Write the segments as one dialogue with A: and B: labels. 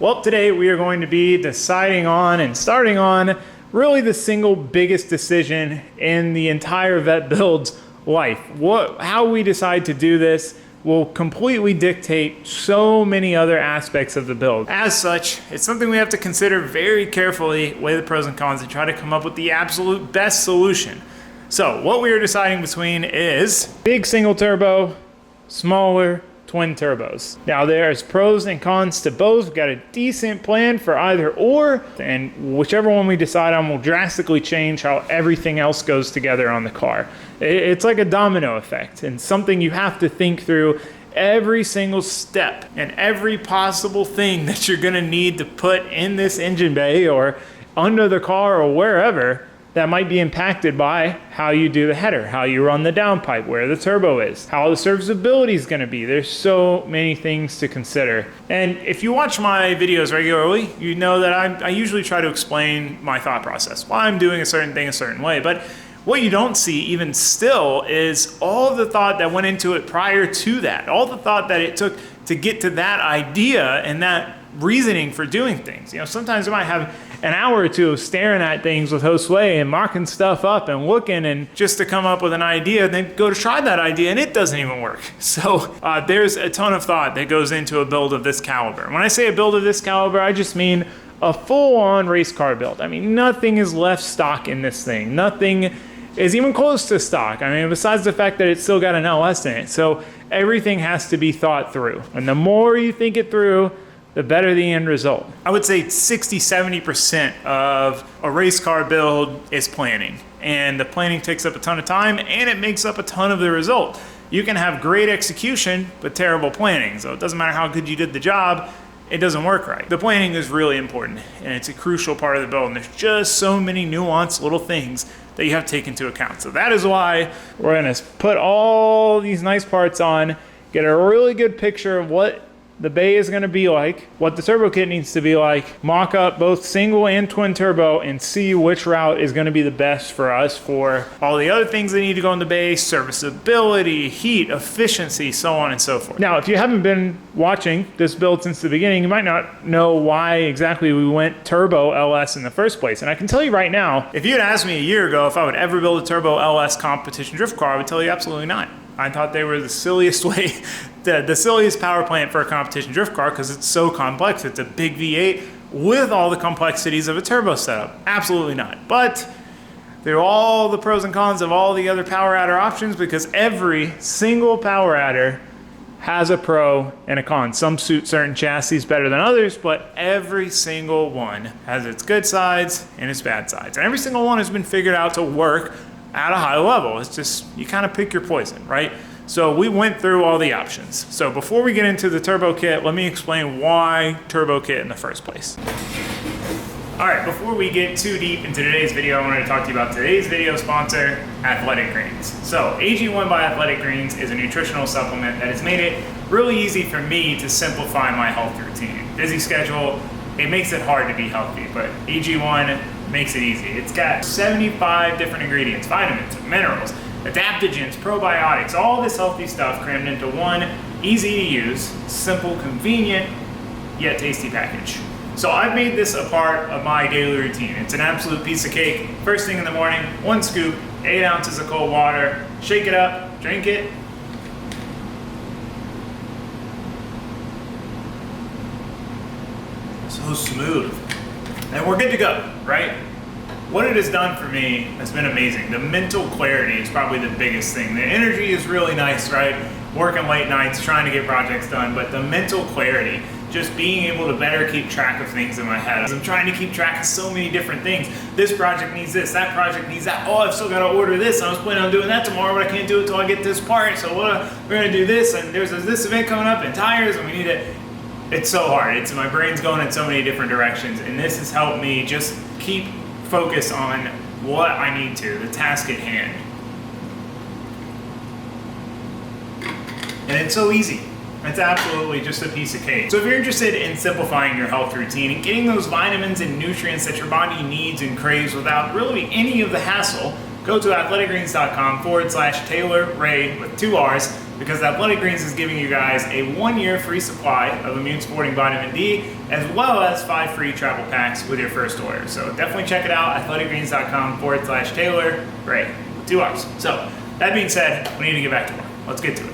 A: Well, today we are going to be deciding on and starting on really the single biggest decision in the entire vet build's life. How we decide to do this will completely dictate so many other aspects of the build. As such, it's something we have to consider very carefully, weigh the pros and cons, and try to come up with the absolute best solution. So what we are deciding between is big single turbo, smaller twin turbos. Now there's pros and cons to both. We've got a decent plan for either or, and whichever one we decide on will drastically change how everything else goes together on the car. It's like a domino effect, and something you have to think through every single step and every possible thing that you're gonna need to put in this engine bay or under the car or wherever that might be impacted by how you do the header, how you run the downpipe, where the turbo is, how the serviceability is gonna be. There's so many things to consider. And if you watch my videos regularly, you know that I usually try to explain my thought process, why I'm doing a certain thing a certain way. But what you don't see even still is all the thought that went into it prior to that, all the thought that it took to get to that idea and that reasoning for doing things. You know, sometimes I might have an hour or two of staring at things with Josue and marking stuff up and looking and just to come up with an idea, and then go to try that idea and it doesn't even work. So there's a ton of thought that goes into a build of this caliber. When I say a build of this caliber, I just mean a full-on race car build. I mean, nothing is left stock in this thing. Nothing is even close to stock. I mean, besides the fact that it's still got an LS in it. So everything has to be thought through. And the more you think it through, the better the end result. I would say 60–70% of a race car build is planning. And the planning takes up a ton of time and it makes up a ton of the result. You can have great execution, but terrible planning. So it doesn't matter how good you did the job, it doesn't work right. The planning is really important and it's a crucial part of the build. And there's just so many nuanced little things that you have to take into account. So that is why we're gonna put all these nice parts on, get a really good picture of what the bay is going to be like, what the turbo kit needs to be like, mock up both single and twin turbo, and see which route is going to be the best for us for all the other things that need to go in the bay, serviceability, heat, efficiency, so on and so forth. Now, if you haven't been watching this build since the beginning, you might not know why exactly we went turbo LS in the first place. And I can tell you right now, if you had asked me a year ago if I would ever build a turbo LS competition drift car, I would tell you absolutely not. I thought they were the silliest way, the silliest power plant for a competition drift car because it's so complex. It's a big V8 with all the complexities of a turbo setup. Absolutely not. But there are all the pros and cons of all the other power adder options because every single power adder has a pro and a con. Some suit certain chassis better than others, but every single one has its good sides and its bad sides. And every single one has been figured out to work at a high level. It's just, you kind of pick your poison, right? So we went through all the options. So before we get into the turbo kit, let me explain why turbo kit in the first place. All right, before we get too deep into today's video, I wanted to talk to you about today's video sponsor, Athletic Greens. So AG1 by Athletic Greens is a nutritional supplement that has made it really easy for me to simplify my health routine. Busy schedule, it makes it hard to be healthy, but AG1 makes it easy. It's got 75 different ingredients, vitamins, minerals, adaptogens, probiotics, all this healthy stuff crammed into one easy to use, simple, convenient, yet tasty package. So I've made this a part of my daily routine. It's an absolute piece of cake. First thing in the morning, 1 scoop, 8 ounces of cold water, shake it up, drink it. So smooth. And we're good to go, right? What it has done for me has been amazing. The mental clarity is probably the biggest thing. The energy is really nice, right? Working late nights, trying to get projects done, but the mental clarity, just being able to better keep track of things in my head. I'm trying to keep track of so many different things. This project needs this, that project needs that. Oh, I've still got to order this. I was planning on doing that tomorrow, but I can't do it until I get this part. So we're gonna do this, and there's this event coming up in tires, and we need it. It's so hard. My brain's going in so many different directions, and this has helped me just keep focus on what I need to, the task at hand. And it's so easy. It's absolutely just a piece of cake. So if you're interested in simplifying your health routine and getting those vitamins and nutrients that your body needs and craves without really any of the hassle, go to athleticgreens.com/Taylor Ray with 2 R's because Athletic Greens is giving you guys a 1-year free supply of immune supporting vitamin D, as well as 5 free travel packs with your first order. So definitely check it out, athleticgreens.com/Taylor. Great, 2 hours. So that being said, we need to get back to work. Let's get to it.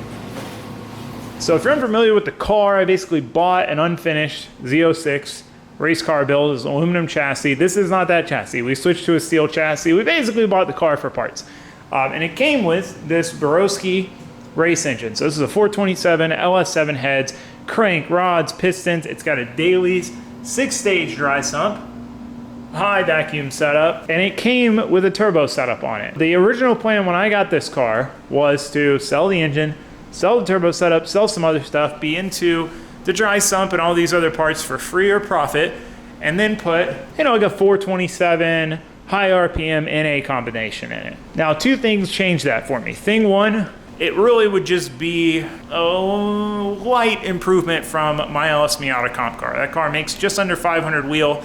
A: So if you're unfamiliar with the car, I basically bought an unfinished Z06 Racecar build. It's an aluminum chassis. This is not that chassis. We switched to a steel chassis. We basically bought the car for parts. And it came with this Borowski race engine. So this is a 427 LS7 heads, crank, rods, pistons. It's got a Daly's 6-stage dry sump, high vacuum setup, and it came with a turbo setup on it. The original plan when I got this car was to sell the engine, sell the turbo setup, sell some other stuff, be into the dry sump and all these other parts for free or profit, and then put, like a 427 high RPM NA combination in it. Now, 2 things changed that for me. Thing 1, it really would just be a light improvement from my LS Miata comp car. That car makes just under 500 wheel,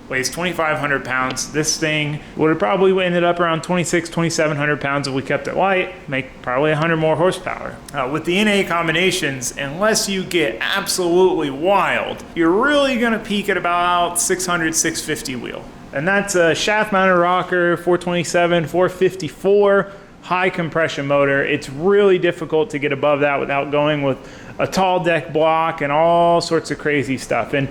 A: weighs 2,500 pounds. This thing would have probably ended up around 2,700 pounds if we kept it light, make probably 100 more horsepower. With the NA combinations, unless you get absolutely wild, you're really gonna peak at about 600, 650 wheel. And that's a shaft mounted rocker, 427, 454, high compression motor. It's really difficult to get above that without going with a tall deck block and all sorts of crazy stuff. And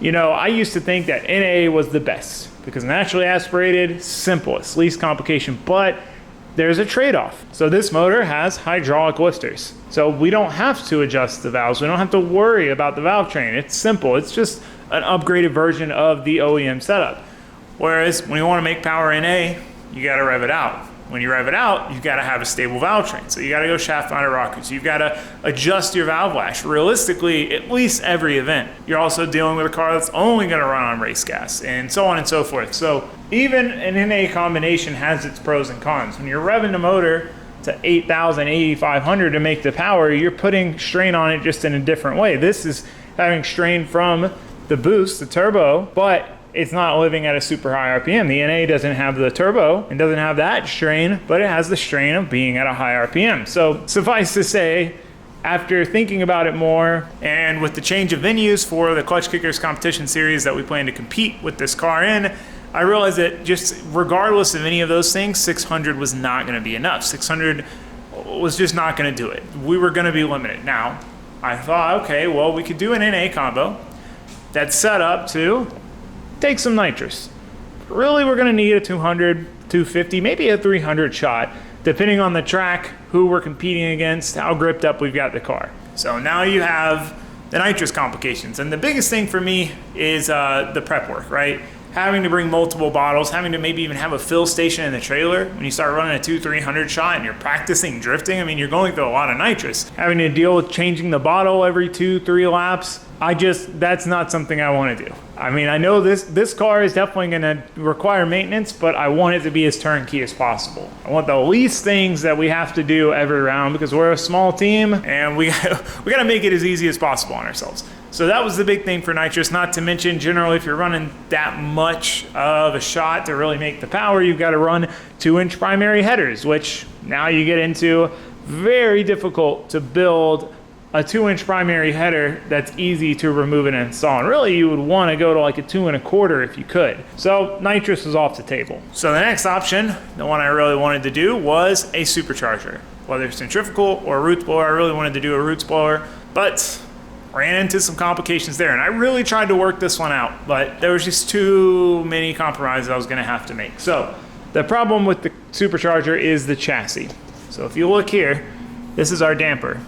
A: I used to think that NA was the best because naturally aspirated, simplest, least complication, but there's a trade-off. So this motor has hydraulic lifters. So we don't have to adjust the valves. We don't have to worry about the valve train. It's simple. It's just an upgraded version of the OEM setup. Whereas when you want to make power NA, you got to rev it out. When you rev it out, you've got to have a stable valve train. So you got to go shaft mounted rockers. You've got to adjust your valve lash. Realistically, at least every event. You're also dealing with a car that's only going to run on race gas and so on and so forth. So even an NA combination has its pros and cons. When you're revving the motor to 8,000, 8,500 to make the power, you're putting strain on it just in a different way. This is having strain from the boost, the turbo, but it's not living at a super high RPM. The NA doesn't have the turbo and doesn't have that strain, but it has the strain of being at a high RPM. So suffice to say, after thinking about it more, and with the change of venues for the Clutch Kickers competition series that we plan to compete with this car in, I realized that just regardless of any of those things, 600 was not gonna be enough. 600 was just not gonna do it. We were gonna be limited. Now, I thought, okay, well, we could do an NA combo that's set up to take some nitrous. Really, we're gonna need a 200, 250, maybe a 300 shot, depending on the track, who we're competing against, how gripped up we've got the car. So now you have the nitrous complications. And the biggest thing for me is the prep work, right? Having to bring multiple bottles, having to maybe even have a fill station in the trailer. When you start running a 200-300 shot and you're practicing drifting, I mean, you're going through a lot of nitrous. Having to deal with changing the bottle every 2-3 laps, that's not something I want to do. I mean, I know this car is definitely going to require maintenance, but I want it to be as turnkey as possible. I want the least things that we have to do every round because we're a small team and we got to make it as easy as possible on ourselves. So that was the big thing for nitrous, not to mention generally if you're running that much of a shot to really make the power, you've got to run 2-inch primary headers, which now you get into very difficult to build a 2-inch primary header that's easy to remove and install. And really you would want to go to like a 2 1/4 if you could. So nitrous was off the table. So the next option, the one I really wanted to do, was a supercharger. Whether centrifugal or a roots blower, I really wanted to do a roots blower, but ran into some complications there. And I really tried to work this one out, but there was just too many compromises I was gonna have to make. So the problem with the supercharger is the chassis. So if you look here, this is our damper.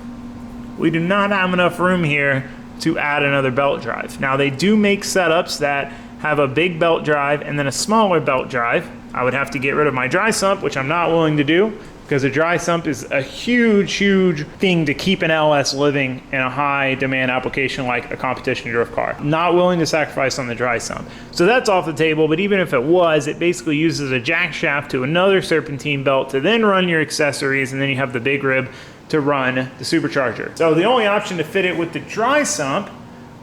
A: We do not have enough room here to add another belt drive. Now they do make setups that have a big belt drive and then a smaller belt drive. I would have to get rid of my dry sump, which I'm not willing to do, because a dry sump is a huge, huge thing to keep an LS living in a high demand application like a competition drift car. Not willing to sacrifice on the dry sump. So that's off the table, but even if it was, it basically uses a jack shaft to another serpentine belt to then run your accessories, and then you have the big rib to run the supercharger. So the only option to fit it with the dry sump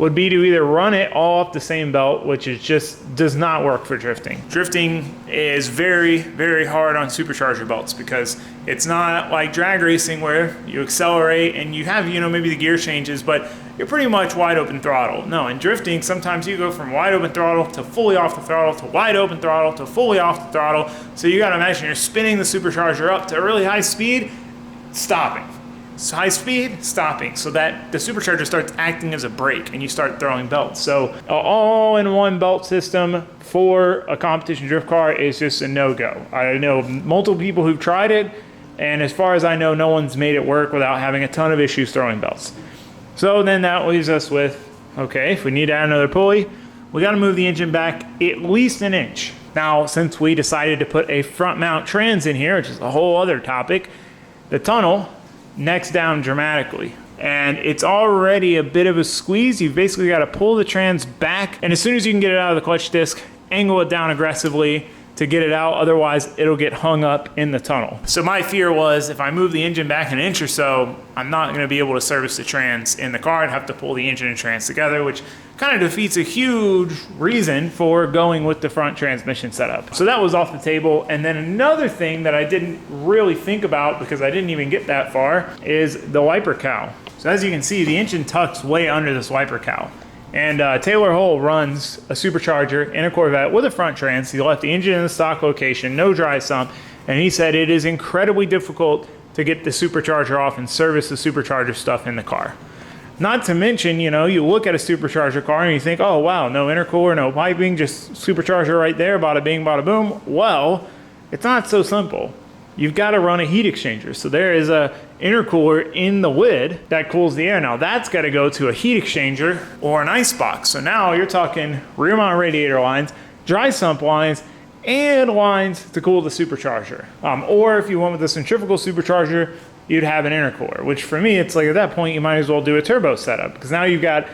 A: would be to either run it all off the same belt, which is just does not work for drifting. Drifting is very, very hard on supercharger belts because it's not like drag racing where you accelerate and you have, maybe the gear changes, but you're pretty much wide open throttle. No, in drifting, sometimes you go from wide open throttle to fully off the throttle to wide open throttle to fully off the throttle. So you gotta imagine you're spinning the supercharger up to a really high speed, stopping. High speed, stopping, so that the supercharger starts acting as a brake and you start throwing belts. So an all-in-one belt system for a competition drift car is just a no-go. I know multiple people who've tried it, and as far as I know, no one's made it work without having a ton of issues throwing belts. So then that leaves us with, okay, if we need to add another pulley, we got to move the engine back at least an inch. Now, since we decided to put a front mount trans in here, which is a whole other topic, the tunnel necks down dramatically. And it's already a bit of a squeeze. You've basically got to pull the trans back, and as soon as you can get it out of the clutch disc, angle it down aggressively to get it out, otherwise it'll get hung up in the tunnel. So my fear was if I move the engine back an inch or so, I'm not going to be able to service the trans in the car. I'd have to pull the engine and trans together, which kind of defeats a huge reason for going with the front transmission setup. So that was off the table. And then another thing that I didn't really think about because I didn't even get that far is the wiper cowl. So as you can see, the engine tucks way under this wiper cowl. And Taylor Hull runs a supercharger in a Corvette with a front trans. He left the engine in the stock location, no dry sump, and he said it is incredibly difficult to get the supercharger off and service the supercharger stuff in the car. Not to mention, you look at a supercharger car and you think, oh wow, no intercooler, no piping, just supercharger right there, bada bing, bada boom. Well, it's not so simple. You've got to run a heat exchanger. So there is a intercooler in the lid that cools the air. Now that's got to go to a heat exchanger or an ice box. So now you're talking rear mount radiator lines, dry sump lines, and lines to cool the supercharger. Or if you went with a centrifugal supercharger, you'd have an intercooler, which for me, it's like at that point, you might as well do a turbo setup because now you've got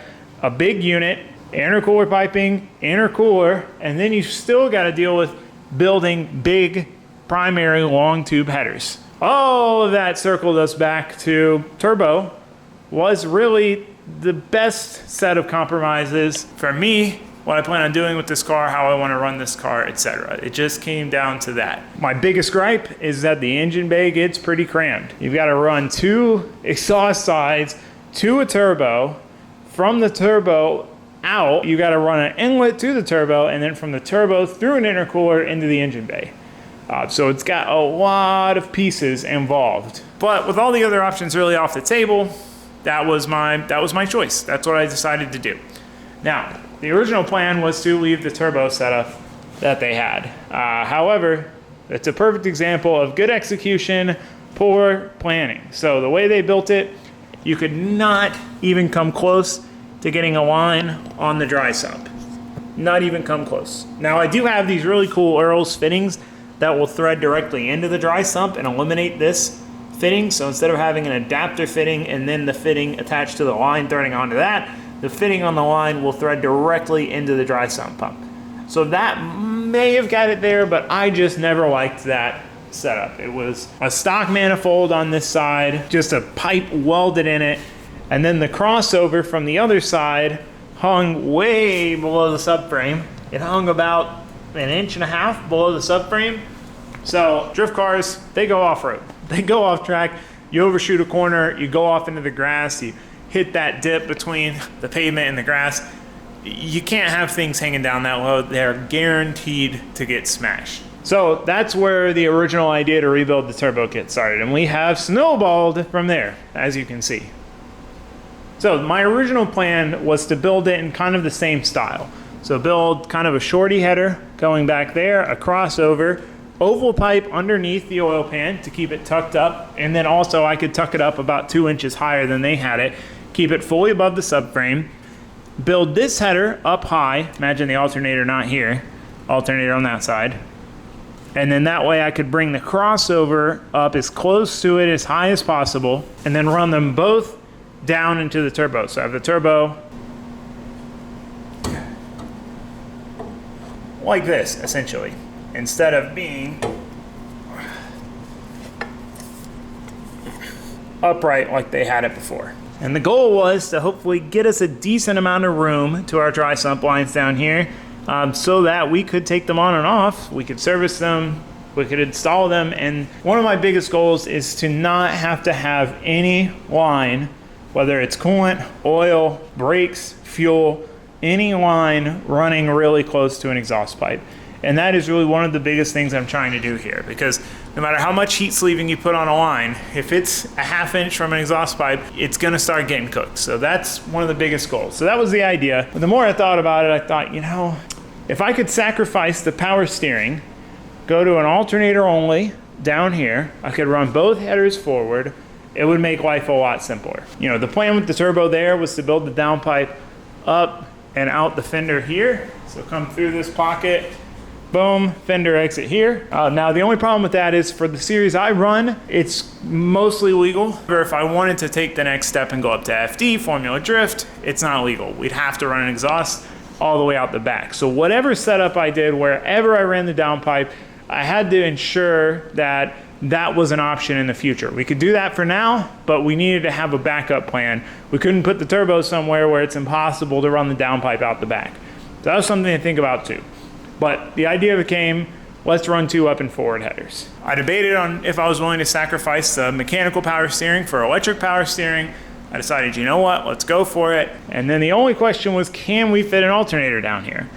A: a big unit, intercooler piping, intercooler, and then you still got to deal with building big primary long tube headers. All of that circled us back to turbo was really the best set of compromises for me, what I plan on doing with this car, how I want to run this car, etc. It just came down to that. My biggest gripe is that the engine bay gets pretty crammed. You've got to run 2 exhaust sides to a turbo. From the turbo out, you got to run an inlet to the turbo, and then from the turbo through an intercooler into the engine bay. So it's got a lot of pieces involved. But with all the other options really off the table, that was my choice. That's what I decided to do. Now, the original plan was to leave the turbo setup that they had. However, it's a perfect example of good execution, poor planning. So the way they built it, you could not even come close to getting a line on the dry sump. Not even come close. Now I do have these really cool Earl's fittings that will thread directly into the dry sump and eliminate this fitting. So instead of having an adapter fitting and then the fitting attached to the line threading onto that, the fitting on the line will thread directly into the dry sump pump. So that may have got it there, but I just never liked that setup. It was a stock manifold on this side, just a pipe welded in it, and then the crossover from the other side hung way below the subframe. It hung about 1.5 inches below the subframe. So drift cars, they go off-road. They go off track. You overshoot a corner, you go off into the grass, you hit that dip between the pavement and the grass. You can't have things hanging down that low. They're guaranteed to get smashed. So that's where the original idea to rebuild the turbo kit started, and we have snowballed from there, as you can see. So my original plan was to build it in kind of the same style. So build kind of a shorty header going back there, a crossover, oval pipe underneath the oil pan to keep it tucked up, and then also I could tuck it up about 2 inches higher than they had it, keep it fully above the subframe, build this header up high, imagine the alternator not here, alternator on that side, and then that way I could bring the crossover up as close to it as high as possible, and then run them both down into the turbo. So I have the turbo like this, essentially, instead of being upright like they had it before. And the goal was to hopefully get us a decent amount of room to our dry sump lines down here, so that we could take them on and off, we could service them, we could install them. And one of my biggest goals is to not have to have any line, whether it's coolant, oil, brakes, fuel, any line running really close to an exhaust pipe. And that is really one of the biggest things I'm trying to do here, because no matter how much heat sleeving you put on a line, if it's a ½ inch from an exhaust pipe, it's gonna start getting cooked. So that's one of the biggest goals. So that was the idea. But the more I thought about it, I thought, you know, if I could sacrifice the power steering, go to an alternator only down here, I could run both headers forward, it would make life a lot simpler. You know, the plan with the turbo there was to build the downpipe up and out the fender here. So come through this pocket, boom, fender exit here. Now the only problem with that is for the series I run, it's mostly legal. Or if I wanted to take the next step and go up to FD, Formula Drift, it's not legal. We'd have to run an exhaust all the way out the back. So whatever setup I did, wherever I ran the downpipe, I had to ensure that that was an option in the future. We could do that for now, but we needed to have a backup plan. We couldn't put the turbo somewhere where it's impossible to run the downpipe out the back. So that was something to think about too. But the idea became, let's run 2 up and forward headers. I debated on if I was willing to sacrifice the mechanical power steering for electric power steering. I decided, you know what, let's go for it. And then the only question was, can we fit an alternator down here?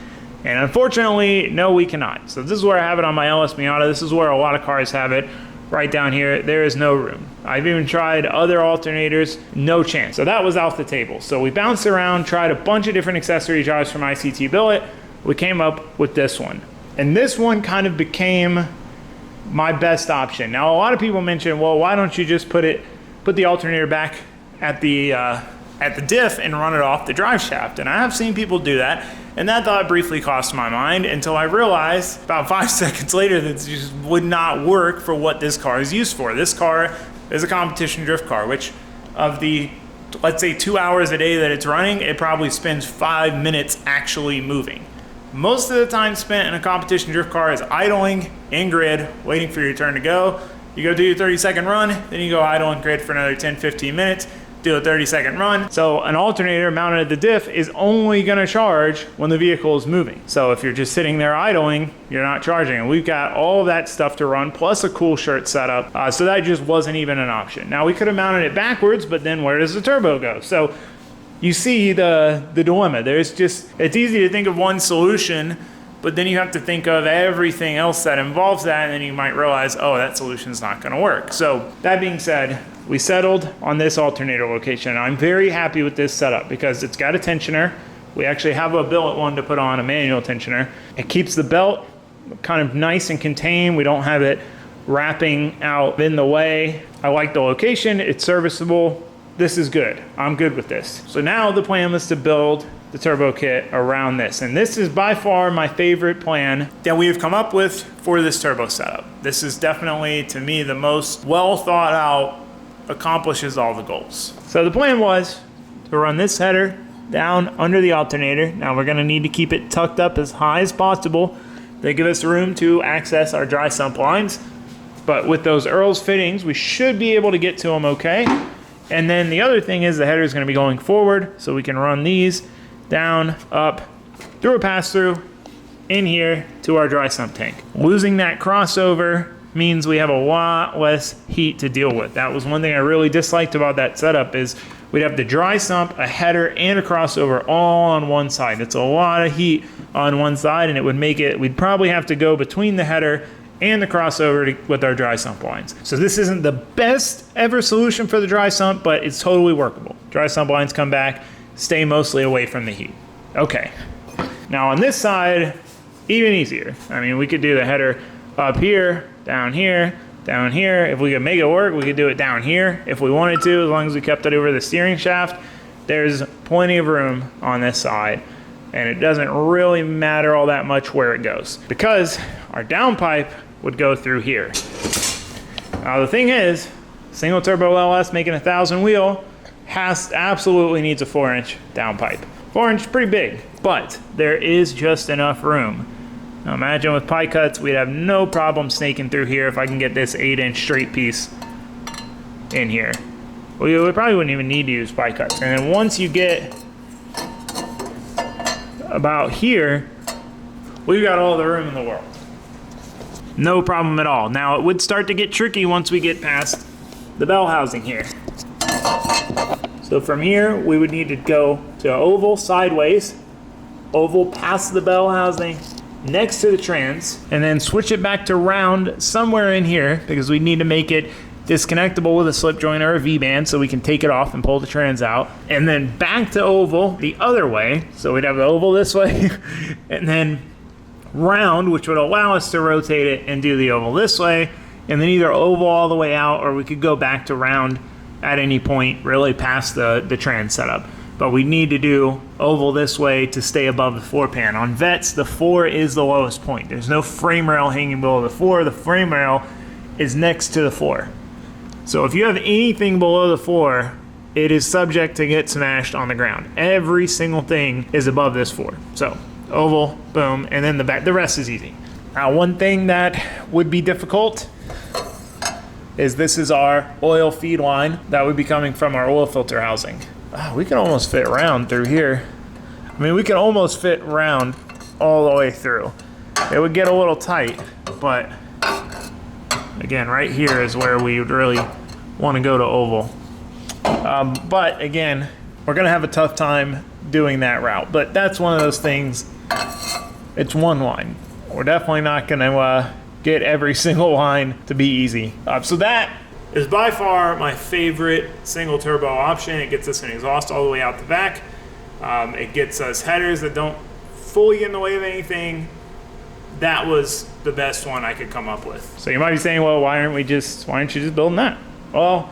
A: And unfortunately, no, we cannot. So this is where I have it on my LS Miata. This is where a lot of cars have it. Right down here, there is no room. I've even tried other alternators, no chance. So that was off the table. So we bounced around, tried a bunch of different accessory drives from ICT Billet. We came up with this one. And this one kind of became my best option. Now, a lot of people mention, well, why don't you just put the alternator back at the diff and run it off the drive shaft? And I have seen people do that. And that thought briefly crossed my mind until I realized about 5 seconds later that it just would not work for what this car is used for. This car is a competition drift car, which of the, let's say, 2 hours a day that it's running, it probably spends 5 minutes actually moving. Most of the time spent in a competition drift car is idling in grid, waiting for your turn to go. You go do your 30-second run, then you go idle in grid for another 10, 15 minutes, do a 30-second run. So an alternator mounted at the diff is only gonna charge when the vehicle is moving. So if you're just sitting there idling, you're not charging. And we've got all of that stuff to run, plus a cool shirt setup. So that just wasn't even an option. Now we could have mounted it backwards, but then where does the turbo go? So you see the dilemma. It's easy to think of one solution, but then you have to think of everything else that involves that, and then you might realize, oh, that solution's not gonna work. So that being said, we settled on this alternator location. I'm very happy with this setup because it's got a tensioner. We actually have a billet one to put on, a manual tensioner. It keeps the belt kind of nice and contained. We don't have it wrapping out in the way. I like the location, it's serviceable. This is good, I'm good with this. So now the plan was to build the turbo kit around this. And this is by far my favorite plan that we have come up with for this turbo setup. This is definitely, to me, the most well thought out, accomplishes all the goals. So the plan was to run this header down under the alternator. Now we're gonna need to keep it tucked up as high as possible to give us room to access our dry sump lines. But with those Earl's fittings, we should be able to get to them okay. And then the other thing is the header is gonna be going forward, so we can run these down, up, through a pass-through, in here to our dry sump tank. Losing that crossover means we have a lot less heat to deal with. That was one thing I really disliked about that setup is we'd have the dry sump, a header, and a crossover all on one side. It's a lot of heat on one side, and it would make it, we'd probably have to go between the header and the crossover with our dry sump lines. So this isn't the best ever solution for the dry sump, but it's totally workable. Dry sump lines come back, stay mostly away from the heat. Okay, now on this side, even easier. I mean, we could do the header up here, down here, down here. If we could make it work, we could do it down here if we wanted to, as long as we kept it over the steering shaft. There's plenty of room on this side, and it doesn't really matter all that much where it goes because our downpipe would go through here. Now the thing is, single turbo LS making 1,000 wheel absolutely needs a 4-inch downpipe. 4-inch, pretty big, but there is just enough room. Now imagine with pie cuts, we'd have no problem snaking through here if I can get this 8-inch straight piece in here. we probably wouldn't even need to use pie cuts. And then once you get about here, we've got all the room in the world. No problem at all. Now it would start to get tricky once we get past the bell housing here. So from here, we would need to go to oval sideways, oval past the bell housing, next to the trans, and then switch it back to round somewhere in here because we need to make it disconnectable with a slip joint or a V-band so we can take it off and pull the trans out. And then back to oval the other way. So we'd have the oval this way and then round, which would allow us to rotate it and do the oval this way. And then either oval all the way out, or we could go back to round at any point really past the trans setup. But we need to do oval this way to stay above the floor pan. On Vets, the 4 is the lowest point. There's no frame rail hanging below the 4. The frame rail is next to the floor. So if you have anything below the floor, it is subject to get smashed on the ground. Every single thing is above this 4. So oval, boom, and then the rest is easy. Now, one thing that would be difficult is this is our oil feed line that would be coming from our oil filter housing. We can almost fit round through here. I mean, we can almost fit round all the way through. It would get a little tight, but again, right here is where we would really want to go to oval. But again, we're gonna have a tough time doing that route, but that's one of those things. It's one line. We're definitely not gonna get every single line to be easy. So that is by far my favorite single turbo option. It gets us an exhaust all the way out the back. It gets us headers that don't fully get in the way of anything. That was the best one I could come up with. So you might be saying, well, why aren't you just building that? Well,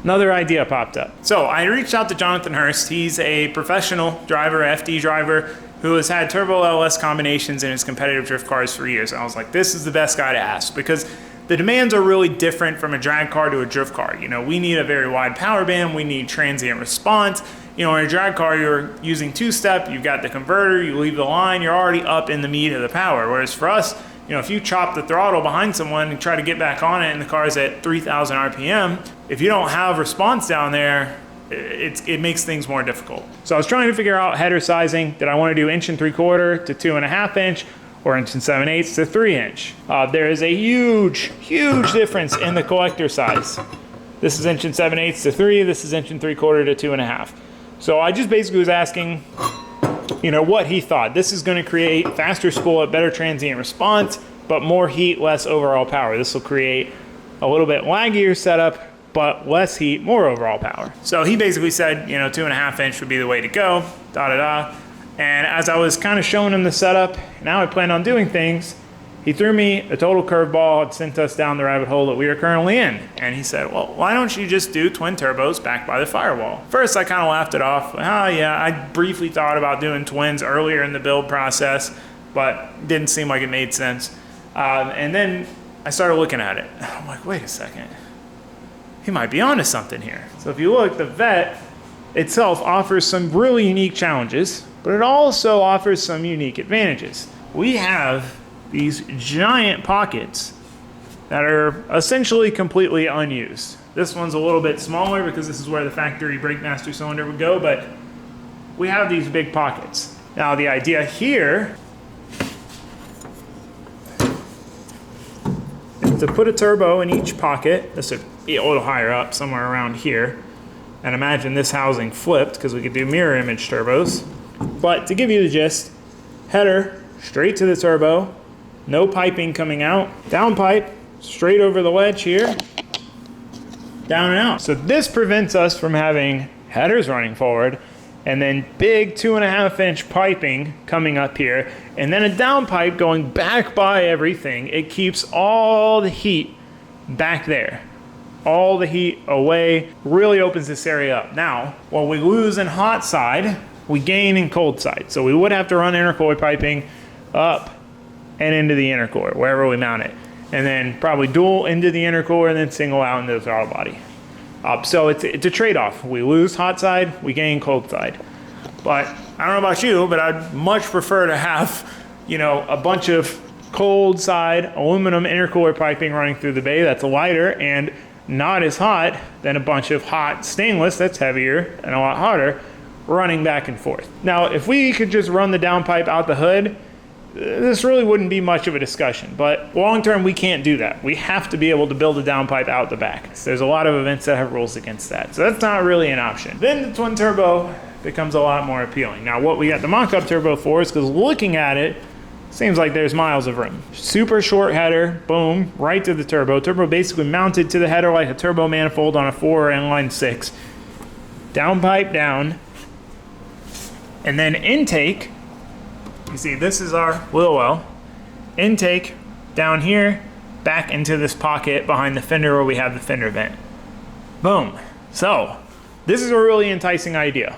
A: another idea popped up. So I reached out to Jonathan Hurst. He's a professional driver, FD driver, who has had turbo LS combinations in his competitive drift cars for years. And I was like, this is the best guy to ask, because the demands are really different from a drag car to a drift car. You know, we need a very wide power band, we need transient response. You know, in a drag car, you're using two-step, you've got the converter, you leave the line, you're already up in the meat of the power. Whereas for us, you know, if you chop the throttle behind someone and try to get back on it and the car's at 3,000 RPM, if you don't have response down there, it makes things more difficult. So I was trying to figure out header sizing. Did I want to do 1 3/4 to 2.5 inch, or 1 7/8 to 3 inch? There is a huge difference in the collector size. This is 1 7/8 to 3. This is 1 3/4 to 2.5. So I just basically was asking, you know, what he thought. This is going to create faster spool at better transient response, but more heat, less overall power. This will create a little bit laggier setup, but less heat, more overall power. So he basically said, you know, 2.5 inch would be the way to go, And as I was kind of showing him the setup, now I plan on doing things, he threw me a total curveball and sent us down the rabbit hole that we are currently in. And he said, well, why don't you just do twin turbos back by the firewall? First, I kind of laughed it off. Oh yeah, I briefly thought about doing twins earlier in the build process, but didn't seem like it made sense. And then I started looking at it. I'm like, wait a second. He might be onto something here. So if you look, the Vet itself offers some really unique challenges, but it also offers some unique advantages. We have these giant pockets that are essentially completely unused. This one's a little bit smaller because this is where the factory brake master cylinder would go, but we have these big pockets. Now the idea here is to put a turbo in each pocket. This would be a little higher up, somewhere around here. And imagine this housing flipped, because we could do mirror image turbos. But to give you the gist, header straight to the turbo, no piping coming out, down pipe, straight over the ledge here, down and out. So this prevents us from having headers running forward, and then big 2.5 inch piping coming up here, and then a down pipe going back by everything. It keeps all the heat back there. All the heat away, really opens this area up. Now, what we lose in hot side, we gain in cold side. So we would have to run intercooler piping up and into the intercooler, wherever we mount it. And then probably dual into the intercooler and then single out into the throttle body. So it's a trade-off. We lose hot side, we gain cold side. But I don't know about you, but I'd much prefer to have, you know, a bunch of cold side aluminum intercooler piping running through the bay that's lighter and not as hot than a bunch of hot stainless that's heavier and a lot hotter running back and forth. Now, if we could just run the downpipe out the hood, this really wouldn't be much of a discussion, but long term we can't do that. We have to be able to build a downpipe out the back. There's a lot of events that have rules against that, so that's not really an option. Then the twin turbo becomes a lot more appealing. Now, what we got the mock-up turbo for is because looking at it, seems like there's miles of room. Super short header, boom, right to the turbo. Turbo basically mounted to the header like a turbo manifold on a 4 or inline 6. Downpipe down. And then intake, you see this is our wheel well. Intake down here, back into this pocket behind the fender where we have the fender vent. Boom. So, this is a really enticing idea.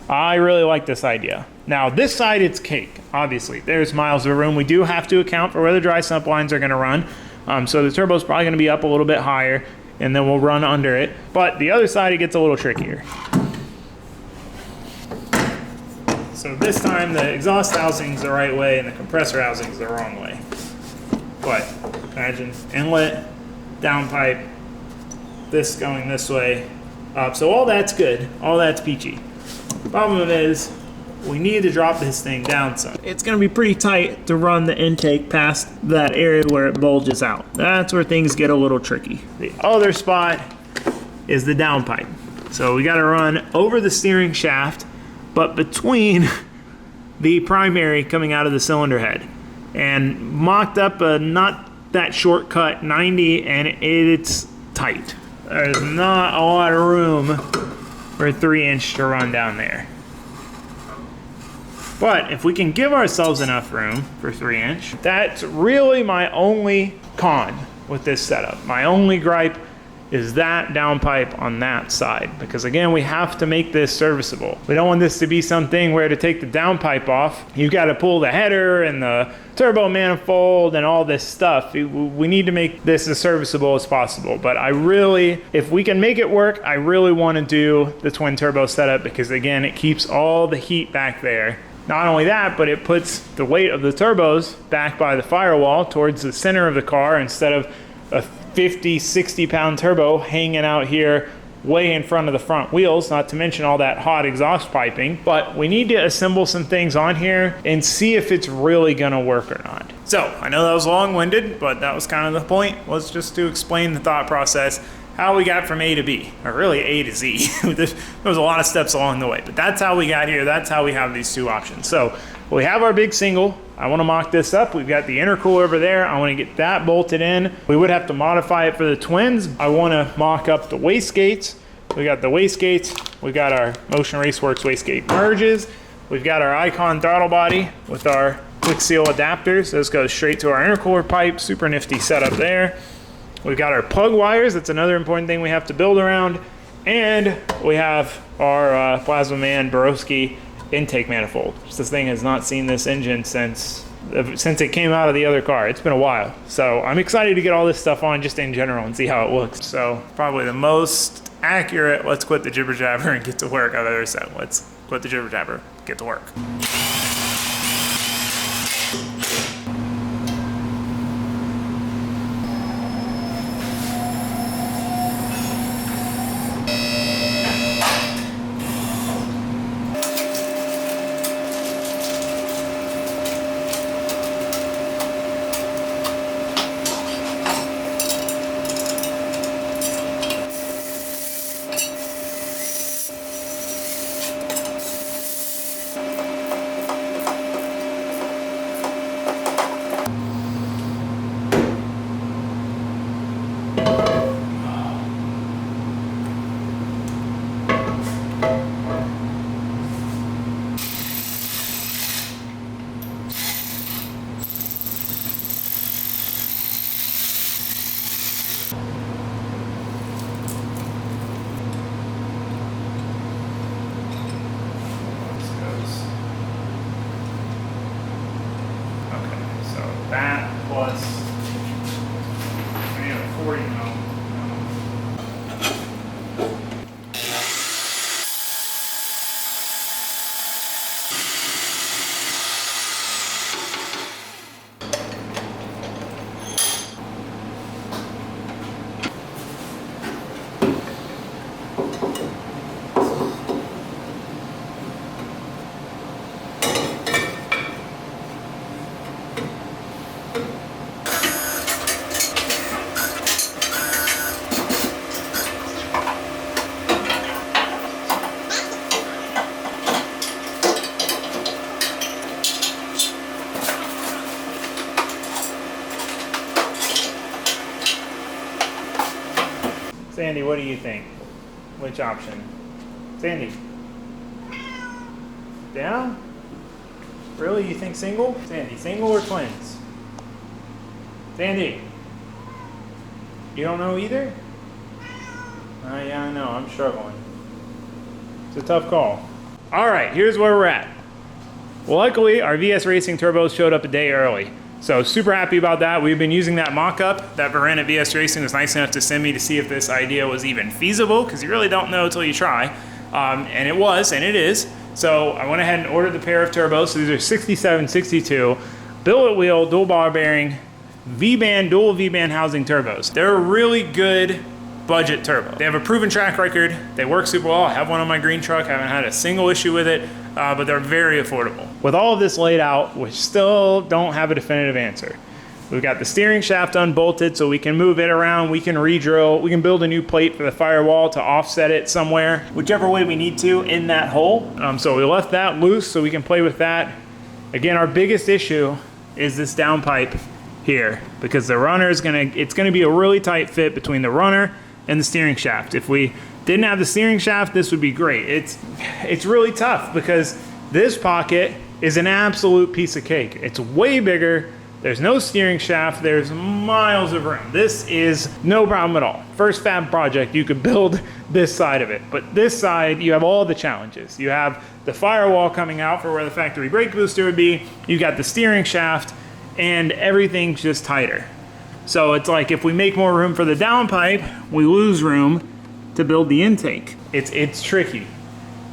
A: I really like this idea. Now, this side, it's cake, obviously. There's miles of room. We do have to account for where the dry sump lines are gonna run. So the turbo's probably gonna be up a little bit higher, and then we'll run under it. But the other side, it gets a little trickier. So this time, the exhaust housing's the right way, and the compressor housing's the wrong way. But imagine inlet, downpipe, this going this way, up. So all that's good, all that's peachy. Problem is, we need to drop this thing down some. It's gonna be pretty tight to run the intake past that area where it bulges out. That's where things get a little tricky. The other spot is the downpipe. So we gotta run over the steering shaft, but between the primary coming out of the cylinder head. And mocked up a not that shortcut 90, and it's tight. There's not a lot of room for a 3-inch to run down there. But if we can give ourselves enough room for 3-inch, that's really my only con with this setup. My only gripe is that downpipe on that side. Because again, we have to make this serviceable. We don't want this to be something where to take the downpipe off, you've got to pull the header and the turbo manifold and all this stuff. We need to make this as serviceable as possible. But I really, if we can make it work, I really want to do the twin turbo setup because again, it keeps all the heat back there. Not only that, but it puts the weight of the turbos back by the firewall towards the center of the car instead of a 50, 60 pound turbo hanging out here way in front of the front wheels, not to mention all that hot exhaust piping. But we need to assemble some things on here and see if it's really gonna work or not. So I know that was long-winded, but that was kind of the point, was just to explain the thought process, how we got from A to B, or really A to Z. There was a lot of steps along the way, but that's how we got here. That's how we have these two options. So we have our big single. I want to mock this up. We've got the intercooler over there. I want to get that bolted in. We would have to modify it for the twins. I want to mock up the wastegates. We got the wastegates. We've got our Motion Raceworks wastegate merges. We've got our Icon throttle body with our quick seal adapters. Those go straight to our intercooler pipe. Super nifty setup there. We've got our plug wires. That's another important thing we have to build around. And we have our Plasma Man Borowski intake manifold. This thing has not seen this engine since it came out of the other car. It's been a while. So I'm excited to get all this stuff on just in general and see how it looks. So probably the most accurate, let's quit the jibber jabber and get to work I've ever said. Let's quit the jibber jabber, get to work. That plus 40 mil. Sandy, what do you think? Which option? Sandy? Down? Really? You think single? Sandy, single or twins? Sandy? You don't know either? Yeah, I know. I'm struggling. It's a tough call. All right, here's where we're at. Well, luckily, our VS Racing turbos showed up a day early. So super happy about that. We've been using that mock-up that Varen at VS Racing was nice enough to send me to see if this idea was even feasible, because you really don't know until you try. And it was, and it is. So I went ahead and ordered the pair of turbos. So these are 67, 62, billet wheel, dual bar bearing, V-band, dual V-band housing turbos. They're a really good budget turbo. They have a proven track record. They work super well. I have one on my green truck. I haven't had a single issue with it, but they're very affordable. With all of this laid out, we still don't have a definitive answer. We've got the steering shaft unbolted so we can move it around, we can re-drill, we can build a new plate for the firewall to offset it somewhere, whichever way we need to in that hole. So we left that loose so we can play with that. Again, our biggest issue is this downpipe here, because the runner is it's gonna be a really tight fit between the runner and the steering shaft. If we didn't have the steering shaft, this would be great. It's really tough because this pocket is an absolute piece of cake. It's way bigger. There's no steering shaft. There's miles of room. This is no problem at all. First fab project, you could build this side of it. But this side, you have all the challenges. You have the firewall coming out for where the factory brake booster would be. You got the steering shaft, and everything's just tighter. So it's like if we make more room for the downpipe, we lose room to build the intake. It's tricky.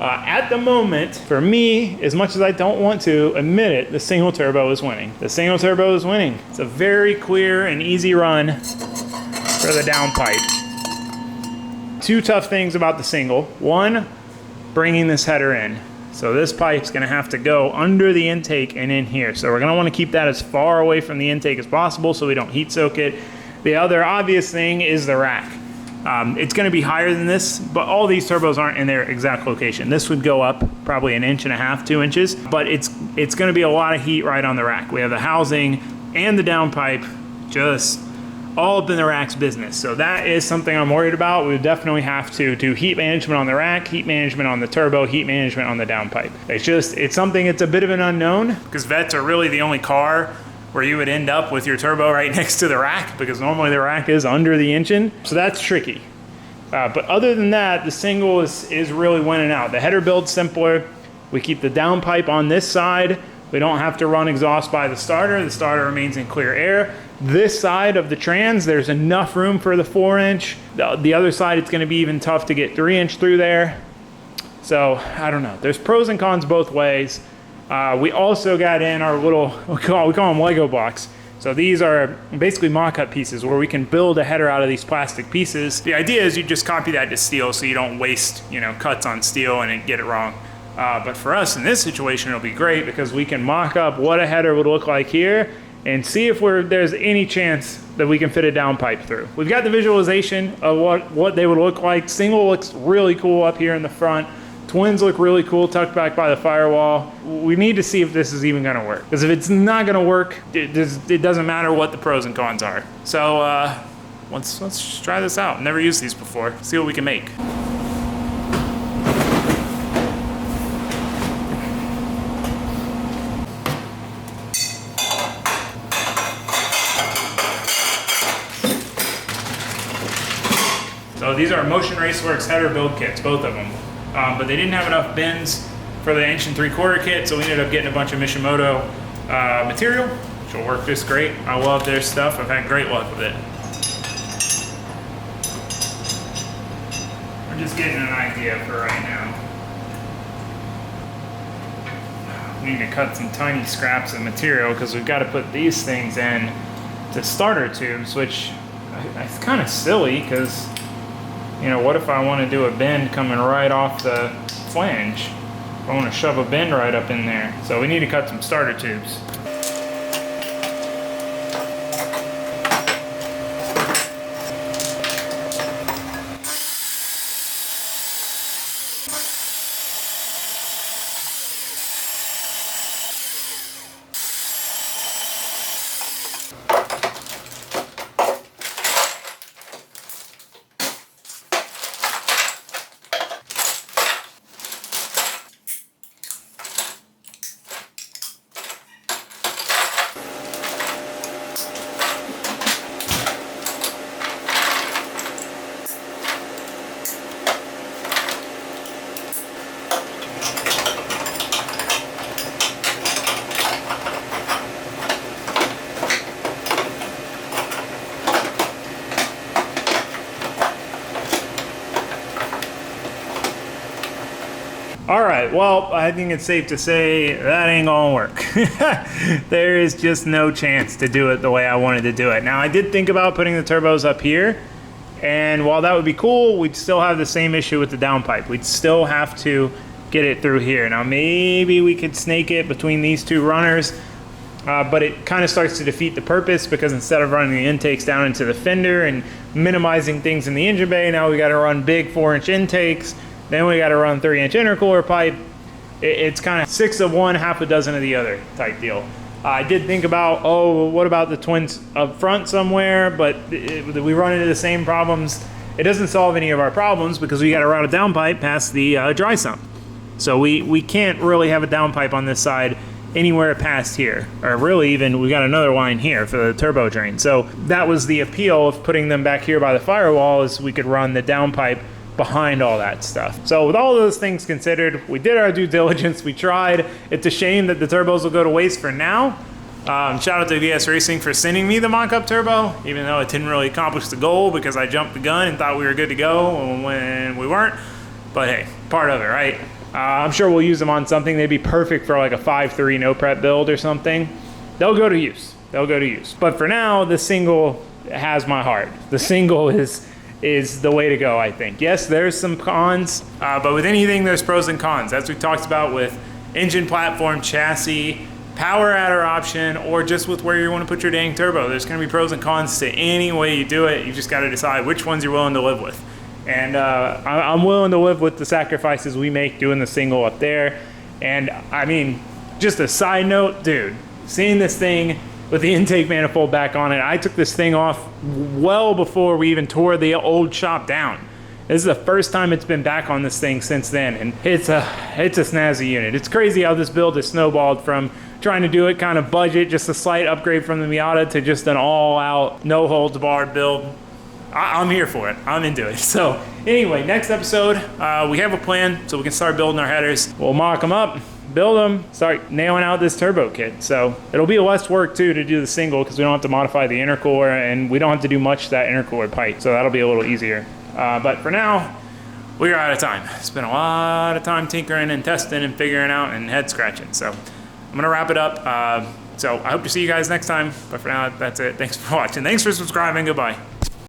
A: At the moment, for me, as much as I don't want to admit it, the single turbo is winning. The single turbo is winning. It's a very clear and easy run for the downpipe. Two tough things about the single. One, bringing this header in. So this pipe's gonna have to go under the intake and in here. So we're gonna wanna keep that as far away from the intake as possible so we don't heat soak it. The other obvious thing is the rack. It's gonna be higher than this, but all these turbos aren't in their exact location. This would go up probably 1.5 inches, 2 inches, but it's gonna be a lot of heat right on the rack. We have the housing and the downpipe just all up in the rack's business. So that is something I'm worried about. We would definitely have to do heat management on the rack, heat management on the turbo, heat management on the downpipe. It's something, it's a bit of an unknown, because Vets are really the only car where you would end up with your turbo right next to the rack, because normally the rack is under the engine. So that's tricky. But other than that, the single is really winning out. The header build's simpler. We keep the downpipe on this side. We don't have to run exhaust by the starter. The starter remains in clear air. This side of the trans, there's enough room for the 4-inch. The other side, it's gonna be even tough to get 3-inch through there. So I don't know. There's pros and cons both ways. We also got in our little, we call them Lego blocks. So these are basically mock-up pieces where we can build a header out of these plastic pieces. The idea is you just copy that to steel so you don't waste, cuts on steel and get it wrong. But for us in this situation, it'll be great because we can mock up what a header would look like here and see if there's any chance that we can fit a downpipe through. We've got the visualization of what they would look like. Single looks really cool up here in the front. Twins look really cool tucked back by the firewall. We need to see if this is even gonna work. Because if it's not gonna work, it doesn't matter what the pros and cons are. So let's try this out. Never used these before. See what we can make. So these are Motion Raceworks header build kits, both of them. But they didn't have enough bins for the 1.75-inch kit, so we ended up getting a bunch of Mishimoto material, which will work just great. I love their stuff. I've had great luck with it. We're just getting an idea for right now. We need to cut some tiny scraps of material because we've got to put these things in to starter tubes, which it's kind of silly because what if I want to do a bend coming right off the flange? I want to shove a bend right up in there. So we need to cut some starter tubes. right, well, I think it's safe to say that ain't gonna work. There is just no chance to do it the way I wanted to do it. Now, I did think about putting the turbos up here, and while that would be cool, we'd still have the same issue with the downpipe. We'd still have to get it through here. Now, maybe we could snake it between these two runners, but it kind of starts to defeat the purpose, because instead of running the intakes down into the fender and minimizing things in the engine bay, now we got to run big 4-inch intakes. Then we got to run 3-inch intercooler pipe. It's kind of 6 of one, half a dozen of the other type deal. I did think about, oh, what about the twins up front somewhere? But we run into the same problems. It doesn't solve any of our problems because we got to route a downpipe past the dry sump. So we can't really have a downpipe on this side anywhere past here. Or really even, we got another line here for the turbo drain. So that was the appeal of putting them back here by the firewall, is we could run the downpipe behind all that stuff. So with all those things considered, we did our due diligence, we tried. It's a shame that the turbos will go to waste for now. Shout out to VS Racing for sending me the mock-up turbo, even though it didn't really accomplish the goal because I jumped the gun and thought we were good to go when we weren't. But hey, part of it, right? I'm sure we'll use them on something. They'd be perfect for like a 5.3 no prep build or something. They'll go to use. They'll go to use. But for now, the single has my heart. The single is the way to go, I think. Yes, there's some cons, but with anything, there's pros and cons. As we talked about with engine, platform, chassis, power adder option, or just with where you want to put your dang turbo, there's going to be pros and cons to any way you do it. You just got to decide which ones you're willing to live with. And I'm willing to live with the sacrifices we make doing the single up there. And I mean, just a side note, dude, seeing this thing with the intake manifold back on it, I took this thing off well before we even tore the old shop down. This is the first time it's been back on this thing since then, and it's a snazzy unit. It's crazy how this build has snowballed from trying to do it kind of budget, just a slight upgrade from the Miata, to just an all-out, no-holds-barred build. I'm here for it. I'm into it. So anyway, next episode, we have a plan so we can start building our headers. We'll mock them up, build them, start nailing out this turbo kit. So it'll be less work too to do the single, because we don't have to modify the intercooler, and we don't have to do much to that intercooler pipe. So that'll be a little easier. But for now, we're out of time. Spent a lot of time tinkering and testing and figuring out and head scratching. So I'm gonna wrap it up. So I hope to see you guys next time. But for now, that's it. Thanks for watching. Thanks for subscribing. Goodbye.